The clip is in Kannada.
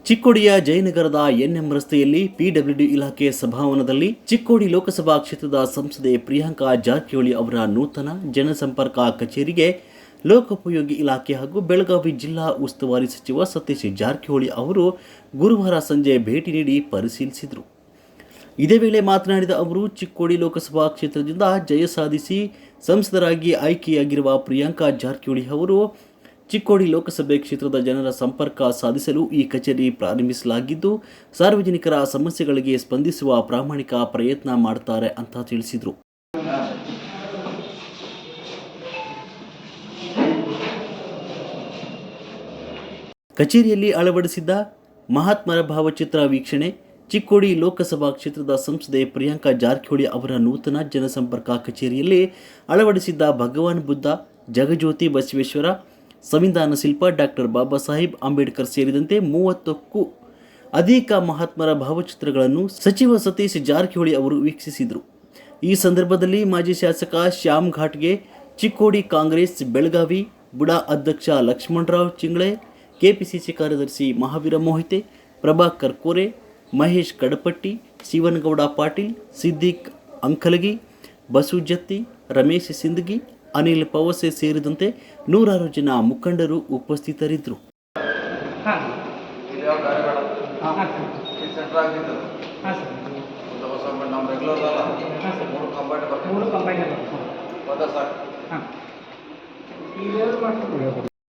ಚಿಕ್ಕೋಡಿಯ ಜಯನಗರದ ಎನ್ಎಂ ರಸ್ತೆಯಲ್ಲಿ ಪಿಡಬ್ಲ್ಯೂಡಿ ಇಲಾಖೆ ಸಭಾವನದಲ್ಲಿ ಚಿಕ್ಕೋಡಿ ಲೋಕಸಭಾ ಕ್ಷೇತ್ರದ ಸಂಸದೆ ಪ್ರಿಯಾಂಕಾ ಜಾರಕಿಹೊಳಿ ಅವರ ನೂತನ ಜನಸಂಪರ್ಕ ಕಚೇರಿಗೆ ಲೋಕೋಪಯೋಗಿ ಇಲಾಖೆ ಹಾಗೂ ಬೆಳಗಾವಿ ಜಿಲ್ಲಾ ಉಸ್ತುವಾರಿ ಸಚಿವ ಸತೀಶ್ ಜಾರಕಿಹೊಳಿ ಅವರು ಗುರುವಾರ ಸಂಜೆ ಭೇಟಿ ನೀಡಿ ಪರಿಶೀಲಿಸಿದರು. ಇದೇ ವೇಳೆ ಮಾತನಾಡಿದ ಅವರು, ಚಿಕ್ಕೋಡಿ ಲೋಕಸಭಾ ಕ್ಷೇತ್ರದಿಂದ ಜಯ ಸಾಧಿಸಿ ಸಂಸದರಾಗಿ ಆಯ್ಕೆಯಾಗಿರುವ ಪ್ರಿಯಾಂಕಾ ಜಾರಕಿಹೊಳಿ ಅವರು ಚಿಕ್ಕೋಡಿ ಲೋಕಸಭೆ ಕ್ಷೇತ್ರದ ಜನರ ಸಂಪರ್ಕ ಸಾಧಿಸಲು ಈ ಕಚೇರಿ ಪ್ರಾರಂಭಿಸಲಾಗಿದ್ದು, ಸಾರ್ವಜನಿಕರ ಸಮಸ್ಯೆಗಳಿಗೆ ಸ್ಪಂದಿಸುವ ಪ್ರಾಮಾಣಿಕ ಪ್ರಯತ್ನ ಮಾಡುತ್ತಾರೆ ಅಂತ ತಿಳಿಸಿದರು. ಕಚೇರಿಯಲ್ಲಿ ಅಳವಡಿಸಿದ್ದ ಮಹಾತ್ಮರ ಭಾವಚಿತ್ರ ವೀಕ್ಷಣೆ, ಚಿಕ್ಕೋಡಿ ಲೋಕಸಭಾ ಕ್ಷೇತ್ರದ ಸಂಸದೆ ಪ್ರಿಯಾಂಕಾ ಜಾರಕಿಹೊಳಿ ಅವರ ನೂತನ ಜನಸಂಪರ್ಕ ಕಚೇರಿಯಲ್ಲಿ ಅಳವಡಿಸಿದ್ದ ಭಗವಾನ್ ಬುದ್ಧ, ಜಗಜ್ಯೋತಿ ಬಸವೇಶ್ವರ, ಸಂವಿಧಾನ ಶಿಲ್ಪ, ಡಾಕ್ಟರ್ ಬಾಬಾ ಸಾಹೇಬ್ ಅಂಬೇಡ್ಕರ್ ಸೇರಿದಂತೆ 30ಕ್ಕೂ ಅಧಿಕ ಮಹಾತ್ಮರ ಭಾವಚಿತ್ರಗಳನ್ನು ಸಚಿವ ಸತೀಶ್ ಜಾರಕಿಹೊಳಿ ಅವರು ವೀಕ್ಷಿಸಿದರು. ಈ ಸಂದರ್ಭದಲ್ಲಿ ಮಾಜಿ ಶಾಸಕ ಶ್ಯಾಮ್ ಘಾಟ್ಗೆ, ಚಿಕ್ಕೋಡಿ ಕಾಂಗ್ರೆಸ್ ಬೆಳಗಾವಿ ಬುಡಾ ಅಧ್ಯಕ್ಷ ಲಕ್ಷ್ಮಣರಾವ್ ಚಿಂಗ್ಳೆ, ಕೆಪಿಸಿಸಿ ಕಾರ್ಯದರ್ಶಿ ಮಹಾವೀರ ಮೋಹಿತೆ, ಪ್ರಭಾಕರ್ ಕೋರೆ, ಮಹೇಶ್ ಕಡಪಟ್ಟಿ, ಶಿವನಗೌಡ ಪಾಟೀಲ್, ಸಿದ್ದಿಕ್ ಅಂಕಲಗಿ, ಬಸು ಜತ್ತಿ, ರಮೇಶ್ ಸಿಂದಗಿ, ಅನಿಲ್ ಪವಸೆ ಸೇರಿದಂತೆ 100 ಜನ ಮುಖಂಡರು ಉಪಸ್ಥಿತರಿದ್ದರು.